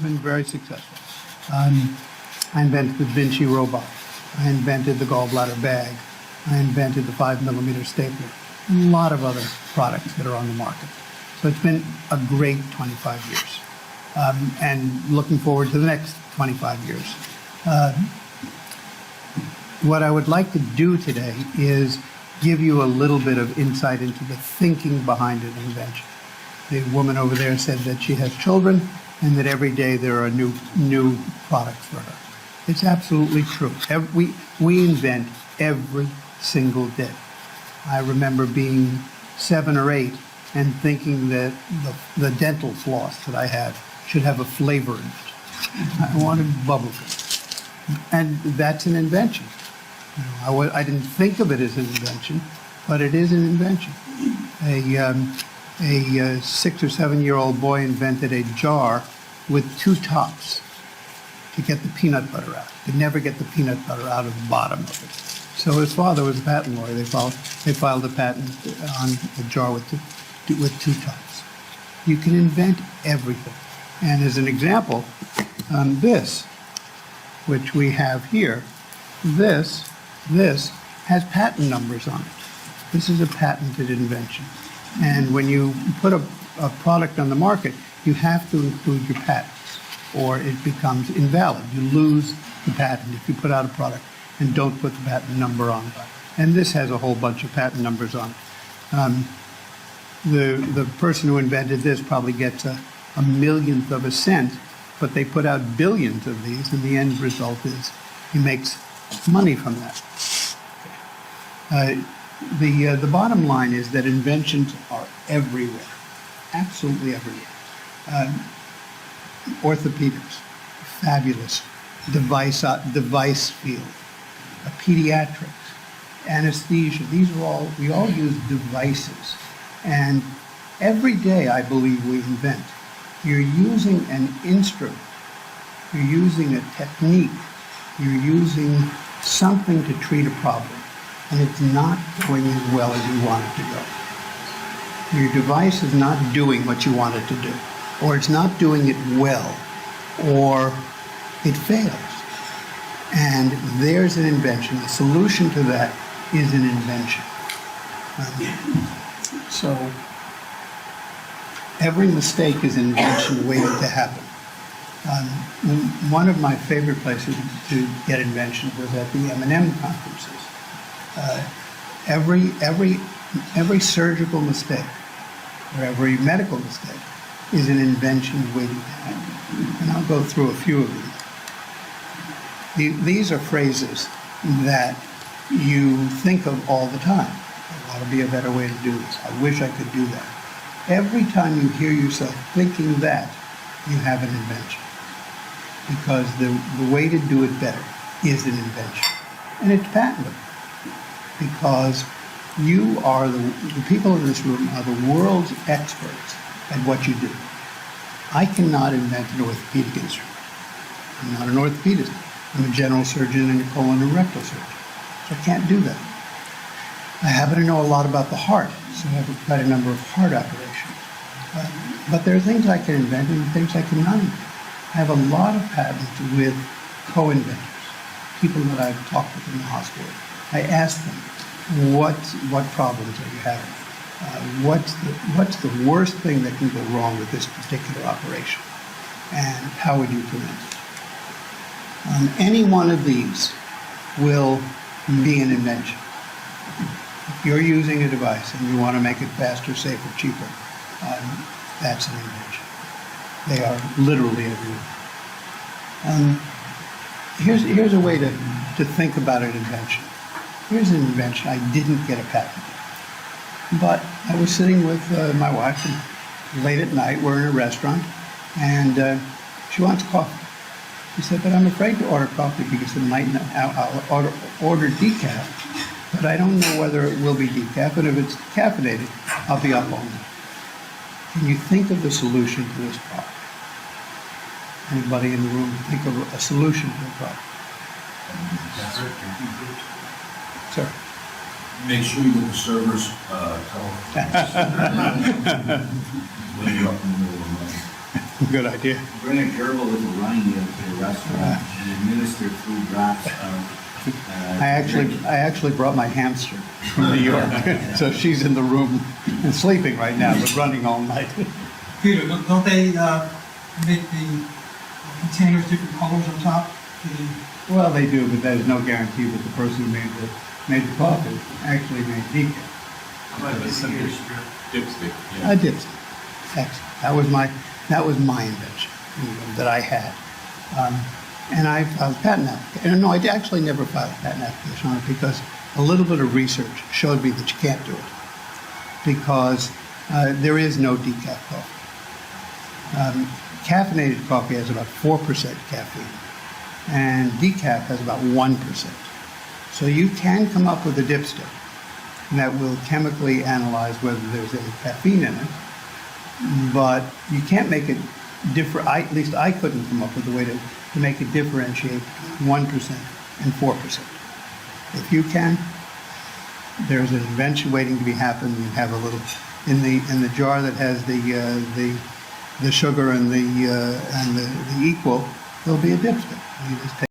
Been very successful. I invented the Da Vinci robot. I invented the gallbladder bag. I invented the 5mm stapler. A lot of other products that are on the market. So it's been a great 25 years. And looking forward to the next 25 years. What I would like to do today is give you a little bit of insight into the thinking behind an invention. The woman over there said that she has children and that every day there are new products for her. It's absolutely true. We invent every single day. I remember being 7 or 8 and thinking that the dental floss that I had should have a flavor in it. I wanted bubblegum. And that's an invention. You know, I didn't think of it as an invention, but it is an invention. A 6 or 7-year-old boy invented a jar with 2 tops to get the peanut butter out. Could never get the peanut butter out of the bottom of it. So his father was a patent lawyer. They filed a patent on a jar with 2 tops. You can invent everything. And as an example, this, which we have here, this has patent numbers on it. This is a patented invention. And when you put a product on the market, you have to include your patents, or it becomes invalid. You lose the patent if you put out a product and don't put the patent number on it. And this has a whole bunch of patent numbers on it. The person who invented this probably gets a millionth of a cent, but they put out billions of these, and the end result is he makes money from that. The bottom line is that inventions are everywhere, absolutely everywhere. Orthopedics, fabulous device field, pediatrics, anesthesia. We all use devices, and every day I believe we invent. You're using an instrument, you're using a technique, you're using something to treat a problem, and it's not going as well as you want it to go. Your device is not doing what you want it to do, or it's not doing it well, or it fails. And there's an invention. The solution to that is an invention. So every mistake is an invention waiting to happen. One of my favorite places to get inventions was at the M&M conferences. Every surgical mistake or every medical mistake is an invention waiting to happen. And I'll go through a few of these. These are phrases that you think of all the time. There ought to be a better way to do this. I wish I could do that. Every time you hear yourself thinking that, you have an invention. Because the way to do it better is an invention. And it's patentable. Because you are the people in this room are the world's experts at what you do. I cannot invent an orthopedic instrument. I'm not an orthopedist. I'm a general surgeon and a colon and rectal surgeon. So I can't do that. I happen to know a lot about the heart, so I have quite a number of heart operations. But there are things I can invent and things I cannot invent. I have a lot of patents with co-inventors, people that I've talked with in the hospital. I ask them, what problems are you having? What's the worst thing that can go wrong with this particular operation? And how would you prevent it? Any one of these will be an invention. If you're using a device and you want to make it faster, safer, cheaper, that's an invention. They are literally everywhere. Here's a way to think about an invention. Here's an invention I didn't get a patent for. But I was sitting with my wife, and late at night, we're in a restaurant, and she wants coffee. She said, but I'm afraid to order coffee because it might not, I'll order decaf, but I don't know whether it will be decaf, and if it's caffeinated, I'll be up all night. Can you think of the solution to this problem? Anybody in the room think of a solution to the problem? Sir? Make sure you get the server's telephone when you're up in the middle of the night. Good idea. Bring a gerbil with a running wheel to the restaurant and administer 3 drops of. I actually brought my hamster from New York, so she's in the room and sleeping right now, but running all night. Peter, don't they make the containers different colors on top? Well, they do, but there's no guarantee that the person who made the coffee actually made decaf. Dipstick, I did. Excellent. That was my invention that I had. And I filed a patent application. No, I actually never filed a patent application on it because a little bit of research showed me that you can't do it because there is no decaf coffee. Caffeinated coffee has about 4% caffeine, and decaf has about 1%. So you can come up with a dipstick that will chemically analyze whether there's any caffeine in it, but you can't make it different. At least I couldn't come up with a way to make it differentiate between 1% and 4%. If you can, there's an invention waiting to be happened. You have a little in the jar that has the sugar and the equal. There'll be a dipstick. You just take